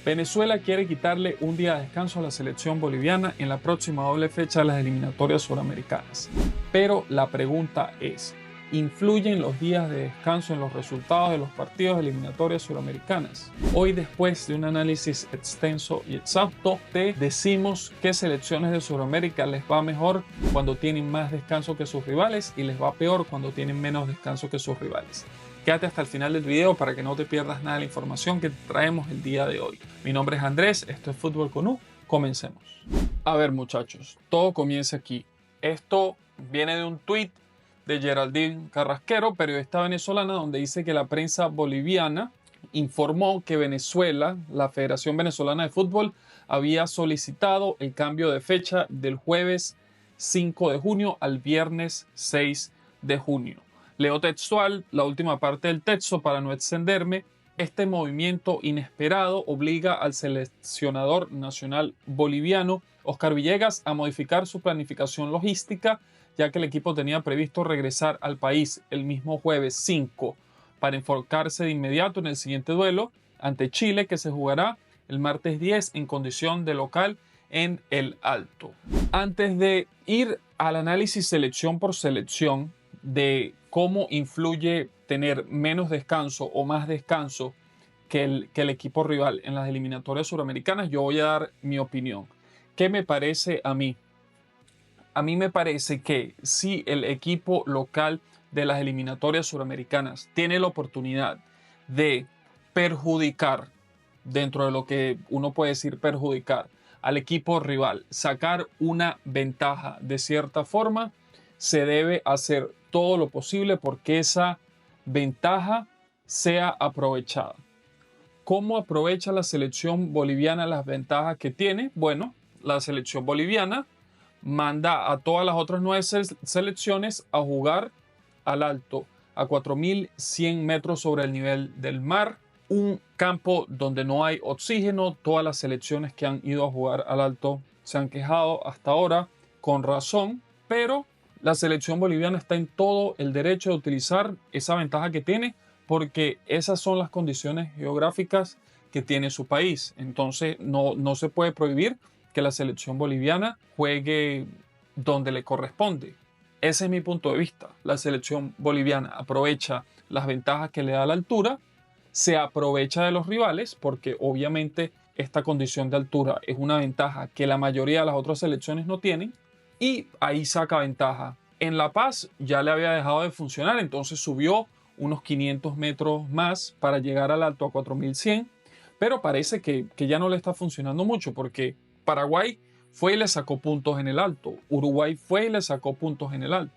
Venezuela quiere quitarle un día de descanso a la selección boliviana en la próxima doble fecha de las eliminatorias suramericanas. Pero la pregunta es, ¿influyen los días de descanso en los resultados de los partidos de eliminatorias suramericanas? Hoy, después de un análisis extenso y exacto, te decimos qué selecciones de Sudamérica les va mejor cuando tienen más descanso que sus rivales y les va peor cuando tienen menos descanso que sus rivales. Quédate hasta el final del video para que no te pierdas nada de la información que traemos el día de hoy. Mi nombre es Andrés, esto es Fútbol con U, comencemos. A ver muchachos, todo comienza aquí. Esto viene de un tuit de Geraldine Carrasquero, periodista venezolana, donde dice que la prensa boliviana informó que Venezuela, la Federación Venezolana de Fútbol, había solicitado el cambio de fecha del jueves 5 de junio al viernes 6 de junio. Leo textual la última parte del texto para no extenderme. Este movimiento inesperado obliga al seleccionador nacional boliviano, Oscar Villegas, a modificar su planificación logística, ya que el equipo tenía previsto regresar al país el mismo jueves 5 para enfocarse de inmediato en el siguiente duelo ante Chile, que se jugará el martes 10 en condición de local en El Alto. Antes de ir al análisis selección por selección de cómo influye tener menos descanso o más descanso que el equipo rival en las eliminatorias suramericanas, yo voy a dar mi opinión. ¿Qué me parece a mí? A mí me parece que si el equipo local de las eliminatorias suramericanas tiene la oportunidad de perjudicar, dentro de lo que uno puede decir perjudicar, al equipo rival, sacar una ventaja de cierta forma, se debe hacer todo lo posible porque esa ventaja sea aprovechada. ¿Cómo aprovecha la selección boliviana las ventajas que tiene? Bueno, la selección boliviana manda a todas las otras 9 selecciones a jugar al Alto, a 4.100 metros sobre el nivel del mar, un campo donde no hay oxígeno. Todas las selecciones que han ido a jugar al Alto se han quejado hasta ahora, con razón, pero la selección boliviana está en todo el derecho de utilizar esa ventaja que tiene, porque esas son las condiciones geográficas que tiene su país. Entonces no se puede prohibir que la selección boliviana juegue donde le corresponde. Ese es mi punto de vista. La selección boliviana aprovecha las ventajas que le da la altura, se aprovecha de los rivales, porque obviamente esta condición de altura es una ventaja que la mayoría de las otras selecciones no tienen, y ahí saca ventaja. En La Paz ya le había dejado de funcionar, entonces subió unos 500 metros más para llegar al Alto a 4.100, pero parece que ya no le está funcionando mucho, porque Paraguay fue y le sacó puntos en el Alto, Uruguay fue y le sacó puntos en el Alto.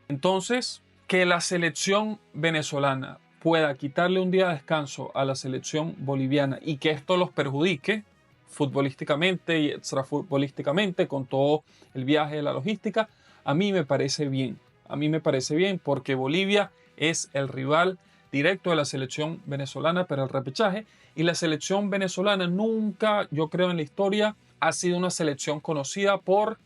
Entonces, que la selección venezolana pueda quitarle un día de descanso a la selección boliviana y que esto los perjudique futbolísticamente y extrafutbolísticamente con todo el viaje de la logística, a mí me parece bien. A mí me parece bien porque Bolivia es el rival directo de la selección venezolana para el repechaje, y la selección venezolana nunca, yo creo, en la historia ha sido una selección conocida por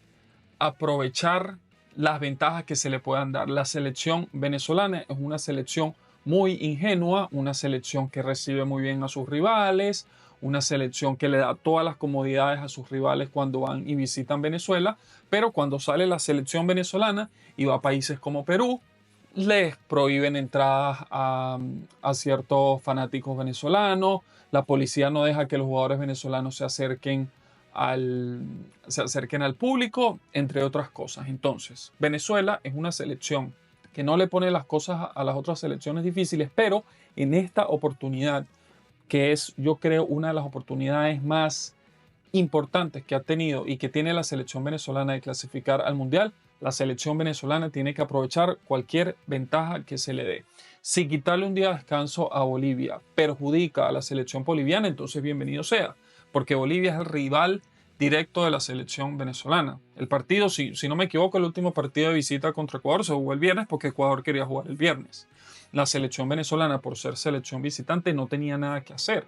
aprovechar las ventajas que se le puedan dar. La selección venezolana es una selección muy ingenua, una selección que recibe muy bien a sus rivales, una selección que le da todas las comodidades a sus rivales cuando van y visitan Venezuela, pero cuando sale la selección venezolana y va a países como Perú, les prohíben entradas a ciertos fanáticos venezolanos, la policía no deja que los jugadores venezolanos se acerquen al público, entre otras cosas. Entonces, Venezuela es una selección que no le pone las cosas a las otras selecciones difíciles, pero en esta oportunidad, que es, yo creo, una de las oportunidades más importantes que ha tenido y que tiene la selección venezolana de clasificar al Mundial, la selección venezolana tiene que aprovechar cualquier ventaja que se le dé. Si quitarle un día de descanso a Bolivia perjudica a la selección boliviana, entonces bienvenido sea, porque Bolivia es el rival directo de la selección venezolana. El partido, si no me equivoco, el último partido de visita contra Ecuador se jugó el viernes porque Ecuador quería jugar el viernes. La selección venezolana, por ser selección visitante, no tenía nada que hacer.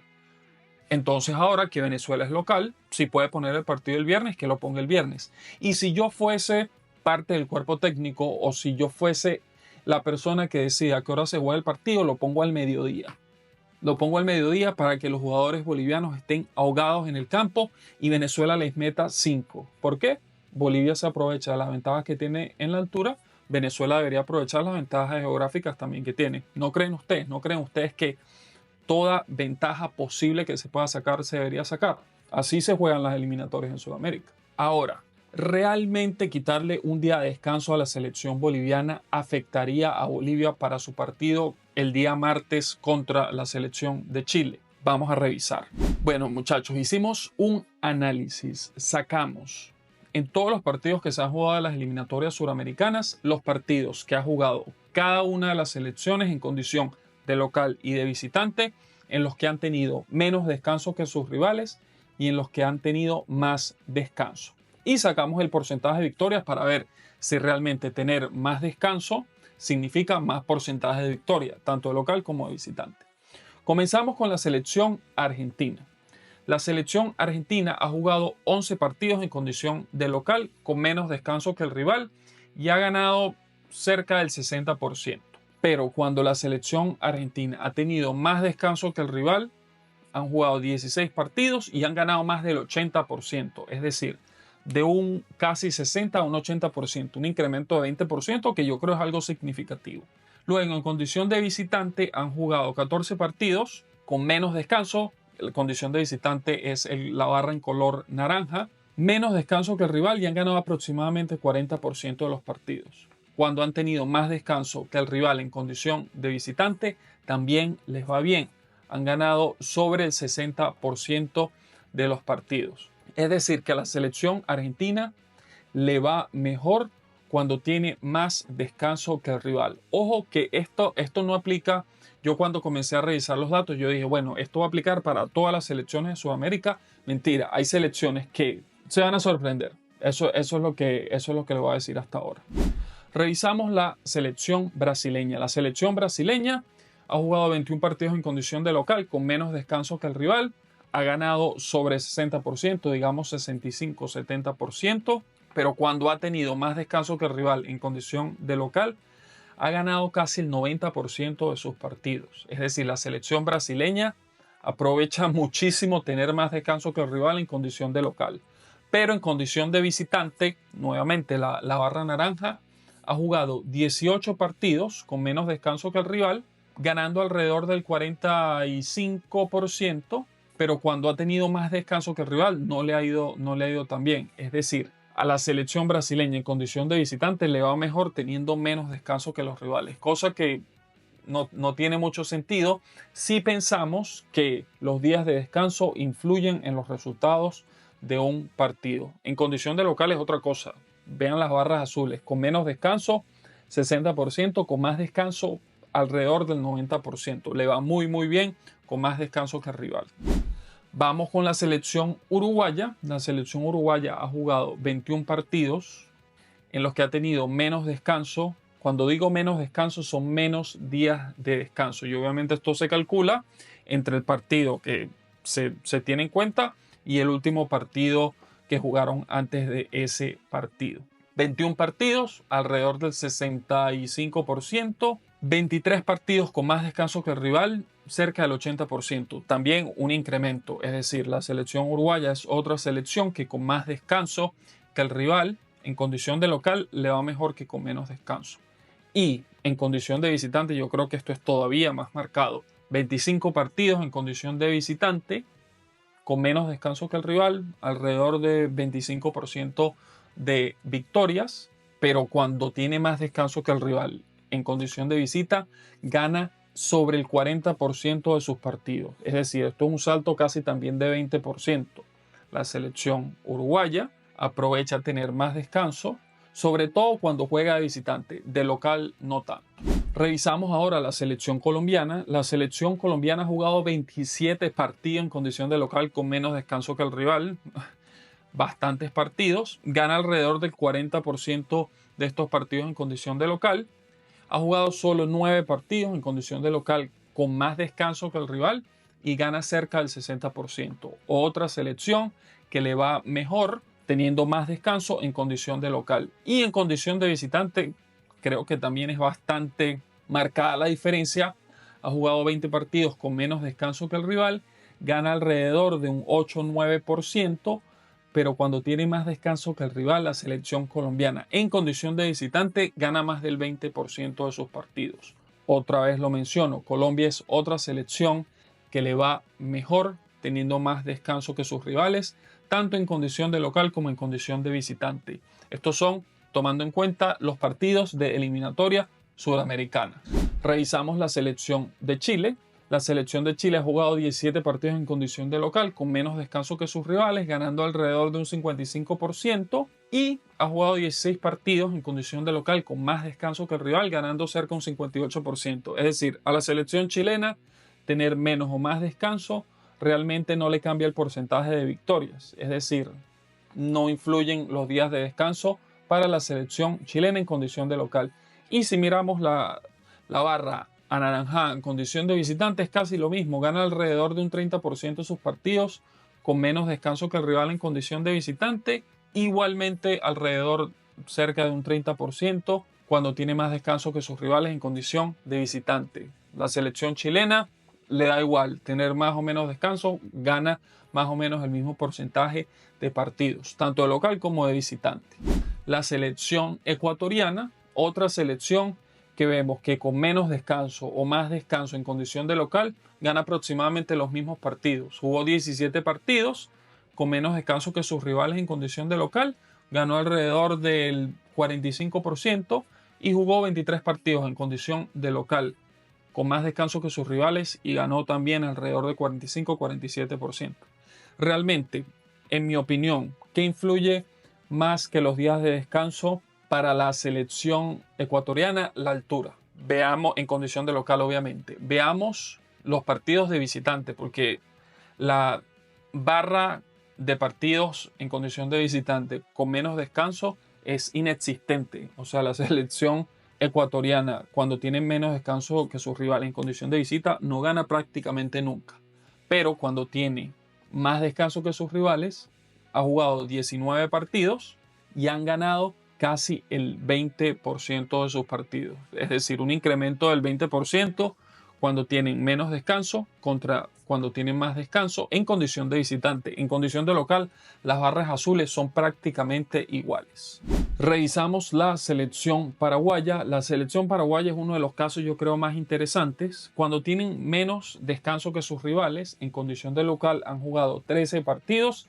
Entonces ahora que Venezuela es local, si puede poner el partido el viernes, que lo ponga el viernes. Y si yo fuese parte del cuerpo técnico o si yo fuese la persona que decida a qué hora se juega el partido, lo pongo al mediodía. Lo pongo al mediodía para que los jugadores bolivianos estén ahogados en el campo y Venezuela les meta 5. ¿Por qué? Bolivia se aprovecha de las ventajas que tiene en la altura. Venezuela debería aprovechar las ventajas geográficas también que tiene. ¿No creen ustedes? ¿No creen ustedes que toda ventaja posible que se pueda sacar se debería sacar? Así se juegan las eliminatorias en Sudamérica. Ahora, ¿realmente quitarle un día de descanso a la selección boliviana afectaría a Bolivia para su partido el día martes contra la selección de Chile? Vamos a revisar. Bueno, muchachos, hicimos un análisis. Sacamos en todos los partidos que se han jugado en las eliminatorias suramericanas, los partidos que ha jugado cada una de las selecciones en condición de local y de visitante, en los que han tenido menos descanso que sus rivales y en los que han tenido más descanso. Y sacamos el porcentaje de victorias para ver si realmente tener más descanso significa más porcentaje de victoria, tanto de local como de visitante. Comenzamos con la selección argentina. La selección argentina ha jugado 11 partidos en condición de local con menos descanso que el rival y ha ganado cerca del 60%. Pero cuando la selección argentina ha tenido más descanso que el rival, han jugado 16 partidos y han ganado más del 80%, es decir, de un casi 60 a un 80%, un incremento de 20% que yo creo es algo significativo. Luego, en condición de visitante, han jugado 14 partidos con menos descanso. La condición de visitante es la barra en color naranja. Menos descanso que el rival y han ganado aproximadamente 40% de los partidos. Cuando han tenido más descanso que el rival en condición de visitante, también les va bien. Han ganado sobre el 60% de los partidos. Es decir, que a la selección argentina le va mejor cuando tiene más descanso que el rival. Ojo que esto no aplica. Yo cuando comencé a revisar los datos, yo dije, bueno, esto va a aplicar para todas las selecciones de Sudamérica. Mentira, hay selecciones que se van a sorprender. Eso es lo que le voy a decir hasta ahora. Revisamos la selección brasileña. La selección brasileña ha jugado 21 partidos en condición de local con menos descanso que el rival. Ha ganado sobre 60%, digamos 65-70%. Pero cuando ha tenido más descanso que el rival en condición de local, ha ganado casi el 90% de sus partidos. Es decir, la selección brasileña aprovecha muchísimo tener más descanso que el rival en condición de local. Pero en condición de visitante, nuevamente la barra naranja, ha jugado 18 partidos con menos descanso que el rival, ganando alrededor del 45%, pero cuando ha tenido más descanso que el rival no le ha ido tan bien. Es decir, a la selección brasileña en condición de visitante le va mejor teniendo menos descanso que los rivales, cosa que no tiene mucho sentido si pensamos que los días de descanso influyen en los resultados de un partido. En condición de local es otra cosa. Vean las barras azules, con menos descanso 60%, con más descanso alrededor del 90%. Le va muy bien con más descanso que el rival. Vamos con la selección uruguaya. La selección uruguaya ha jugado 21 partidos en los que ha tenido menos descanso. Cuando digo menos descanso, son menos días de descanso. Y obviamente esto se calcula entre el partido que se tiene en cuenta y el último partido que jugaron antes de ese partido. 21 partidos, alrededor del 65%. 23 partidos con más descanso que el rival, cerca del 80%. También un incremento, es decir, la selección uruguaya es otra selección que con más descanso que el rival, en condición de local, le va mejor que con menos descanso. Y en condición de visitante, yo creo que esto es todavía más marcado. 25 partidos en condición de visitante, con menos descanso que el rival, alrededor de 25% de victorias, pero cuando tiene más descanso que el rival en condición de visita, gana sobre el 40% de sus partidos. Es decir, esto es un salto casi también de 20%. La selección uruguaya aprovecha tener más descanso, sobre todo cuando juega de visitante, de local no tanto. Revisamos ahora la selección colombiana. La selección colombiana ha jugado 27 partidos en condición de local con menos descanso que el rival. Bastantes partidos. Gana alrededor del 40% de estos partidos en condición de local. Ha jugado solo 9 partidos en condición de local con más descanso que el rival y gana cerca del 60%. Otra selección que le va mejor teniendo más descanso en condición de local. Y en condición de visitante creo que también es bastante marcada la diferencia. ha jugado 20 partidos con menos descanso que el rival, gana alrededor de un 8-9%, pero cuando tiene más descanso que el rival, la selección colombiana en condición de visitante gana más del 20% de sus partidos. Otra vez lo menciono, Colombia es otra selección que le va mejor teniendo más descanso que sus rivales, tanto en condición de local como en condición de visitante. Estos son tomando en cuenta los partidos de eliminatoria sudamericana. Revisamos la selección de Chile. La selección de Chile ha jugado 17 partidos en condición de local con menos descanso que sus rivales, ganando alrededor de un 55%, y ha jugado 16 partidos en condición de local con más descanso que el rival, ganando cerca de un 58%. Es decir, a la selección chilena tener menos o más descanso realmente no le cambia el porcentaje de victorias. Es decir, no influyen los días de descanso para la selección chilena en condición de local. Y si miramos la barra anaranjada en condición de visitante, es casi lo mismo. Gana alrededor de un 30% de sus partidos con menos descanso que el rival en condición de visitante. Igualmente alrededor cerca de un 30% cuando tiene más descanso que sus rivales en condición de visitante. La selección chilena le da igual tener más o menos descanso, gana más o menos el mismo porcentaje de partidos, tanto de local como de visitante. La selección ecuatoriana, otra selección que vemos que con menos descanso o más descanso en condición de local, gana aproximadamente los mismos partidos. Jugó 17 partidos con menos descanso que sus rivales en condición de local, ganó alrededor del 45% y jugó 23 partidos en condición de local con más descanso que sus rivales y ganó también alrededor de 45-47%. Realmente, en mi opinión, ¿qué influye más que los días de descanso para la selección ecuatoriana? La altura. Veamos, en condición de local obviamente, veamos los partidos de visitante, porque la barra de partidos en condición de visitante con menos descanso es inexistente. O sea, la selección ecuatoriana, cuando tiene menos descanso que sus rivales en condición de visita, no gana prácticamente nunca. Pero cuando tiene más descanso que sus rivales, ha jugado 19 partidos y han ganado casi el 20% de sus partidos. Es decir, un incremento del 20% cuando tienen menos descanso contra cuando tienen más descanso en condición de visitante. En condición de local, las barras azules son prácticamente iguales. Revisamos la selección paraguaya. La selección paraguaya es uno de los casos, yo creo, más interesantes. Cuando tienen menos descanso que sus rivales, en condición de local han jugado 13 partidos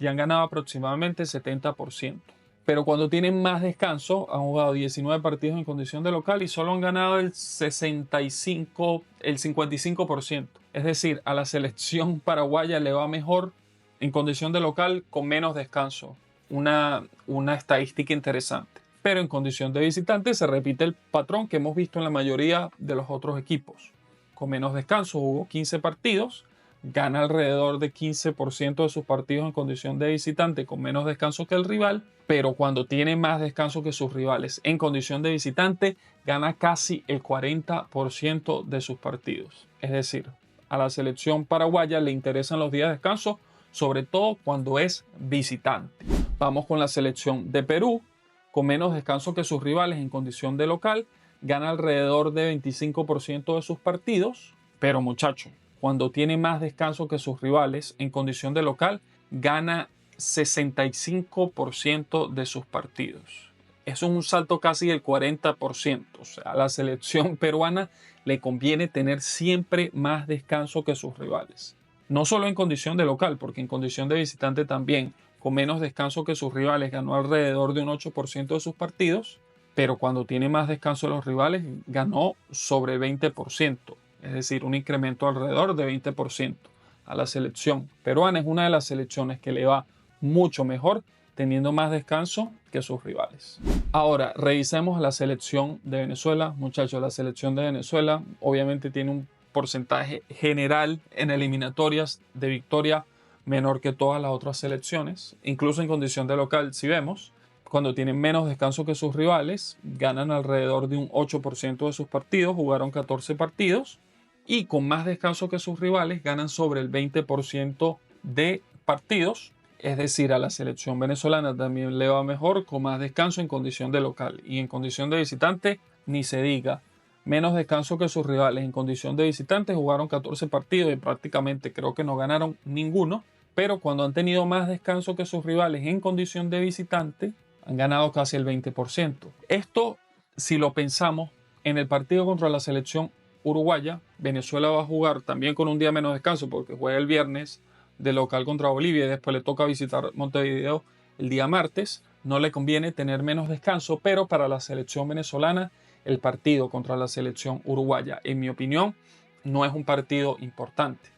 y han ganado aproximadamente 70%. Pero cuando tienen más descanso, han jugado 19 partidos en condición de local y solo han ganado el 55%. Es decir, a la selección paraguaya le va mejor en condición de local con menos descanso. Una estadística interesante. Pero en condición de visitante se repite el patrón que hemos visto en la mayoría de los otros equipos. Con menos descanso jugó 15 partidos, gana alrededor de 15% de sus partidos en condición de visitante con menos descanso que el rival, pero cuando tiene más descanso que sus rivales en condición de visitante, gana casi el 40% de sus partidos. Es decir, a la selección paraguaya le interesan los días de descanso, sobre todo cuando es visitante. Vamos con la selección de Perú, con menos descanso que sus rivales en condición de local, gana alrededor de 25% de sus partidos, pero muchachos, cuando tiene más descanso que sus rivales en condición de local, gana 65% de sus partidos. Eso es un salto casi del 40%. O sea, a la selección peruana le conviene tener siempre más descanso que sus rivales. No solo en condición de local, porque en condición de visitante también, con menos descanso que sus rivales, ganó alrededor de un 8% de sus partidos, pero cuando tiene más descanso de los rivales, ganó sobre 20%. Es decir, un incremento alrededor de 20%. A la selección peruana es una de las selecciones que le va mucho mejor teniendo más descanso que sus rivales. Ahora, revisemos la selección de Venezuela. Muchachos, la selección de Venezuela obviamente tiene un porcentaje general en eliminatorias de victoria menor que todas las otras selecciones, incluso en condición de local, si vemos. Cuando tienen menos descanso que sus rivales, ganan alrededor de un 8% de sus partidos, jugaron 14 partidos, y con más descanso que sus rivales, ganan sobre el 20% de partidos. Es decir, a la selección venezolana también le va mejor con más descanso en condición de local, y en condición de visitante ni se diga. menos descanso que sus rivales en condición de visitantes, jugaron 14 partidos y prácticamente creo que no ganaron ninguno, pero cuando han tenido más descanso que sus rivales en condición de visitante, han ganado casi el 20%. Esto, si lo pensamos, en el partido contra la selección uruguaya, Venezuela va a jugar también con un día menos descanso porque juega el viernes de local contra Bolivia y después le toca visitar Montevideo el día martes. No le conviene tener menos descanso, pero para la selección venezolana, el partido contra la selección uruguaya, en mi opinión, no es un partido importante.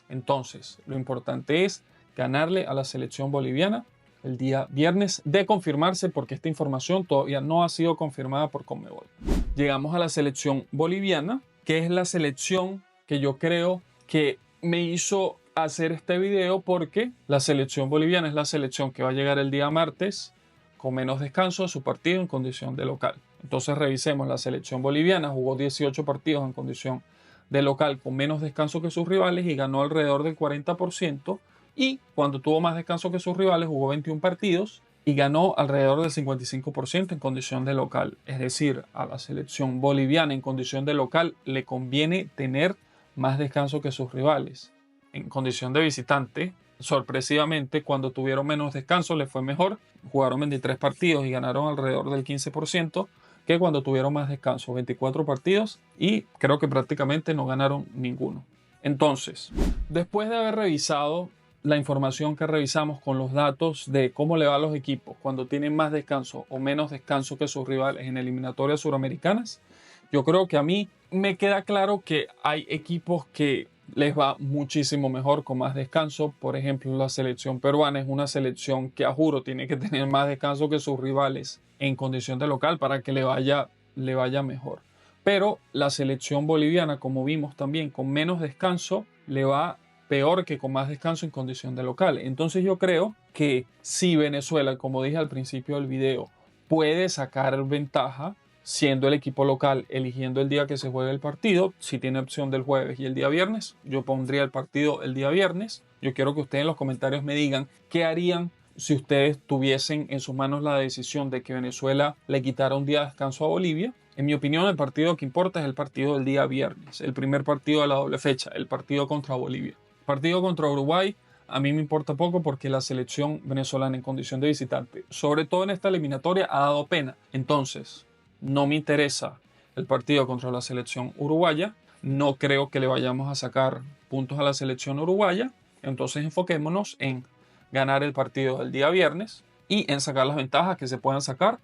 Entonces, lo importante es ganarle a la selección boliviana el día viernes, de confirmarse, porque esta información todavía no ha sido confirmada por Conmebol. Llegamos a la selección boliviana, que es la selección que yo creo que me hizo hacer este video, porque la selección boliviana es la selección que va a llegar el día martes con menos descanso a su partido en condición de local. Entonces revisemos, la selección boliviana jugó 18 partidos en condición de local con menos descanso que sus rivales y ganó alrededor del 40%, y cuando tuvo más descanso que sus rivales jugó 21 partidos y ganó alrededor del 55% en condición de local. Es decir, a la selección boliviana en condición de local le conviene tener más descanso que sus rivales. En condición de visitante, sorpresivamente, cuando tuvieron menos descanso les fue mejor. Jugaron 23 partidos y ganaron alrededor del 15%, que cuando tuvieron más descanso, 24 partidos, y creo que prácticamente no ganaron ninguno. Entonces, después de haber revisado la información que revisamos con los datos de cómo le va a los equipos cuando tienen más descanso o menos descanso que sus rivales en eliminatorias suramericanas, yo creo que a mí me queda claro que hay equipos que les va muchísimo mejor con más descanso. Por ejemplo, la selección peruana es una selección que, a juro, tiene que tener más descanso que sus rivales en condición de local para que le vaya mejor. Pero la selección boliviana, como vimos también, con menos descanso le va peor que con más descanso en condición de local. Entonces yo creo que si Venezuela, como dije al principio del video, puede sacar ventaja siendo el equipo local, eligiendo el día que se juegue el partido, si tiene opción del jueves y el día viernes, yo pondría el partido el día viernes. Yo quiero que ustedes en los comentarios me digan qué harían si ustedes tuviesen en sus manos la decisión de que Venezuela le quitara un día de descanso a Bolivia. En mi opinión, el partido que importa es el partido del día viernes, el primer partido de la doble fecha, el partido contra Bolivia. El partido contra Uruguay a mí me importa poco porque la selección venezolana en condición de visitante, sobre todo en esta eliminatoria, ha dado pena. Entonces, no me interesa el partido contra la selección uruguaya. No creo que le vayamos a sacar puntos a la selección uruguaya. Entonces enfoquémonos en ganar el partido del día viernes y en sacar las ventajas que se puedan sacar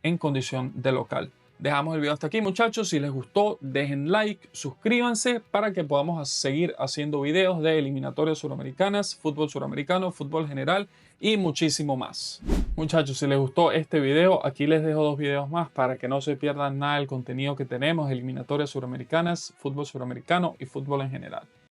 en condición de local. Dejamos el video hasta aquí, muchachos. Si les gustó, dejen like, suscríbanse para que podamos seguir haciendo videos de eliminatorias suramericanas, fútbol suramericano, fútbol general y muchísimo más. Muchachos, si les gustó este video, aquí les dejo 2 videos más para que no se pierdan nada del contenido que tenemos, eliminatorias suramericanas, fútbol suramericano y fútbol en general.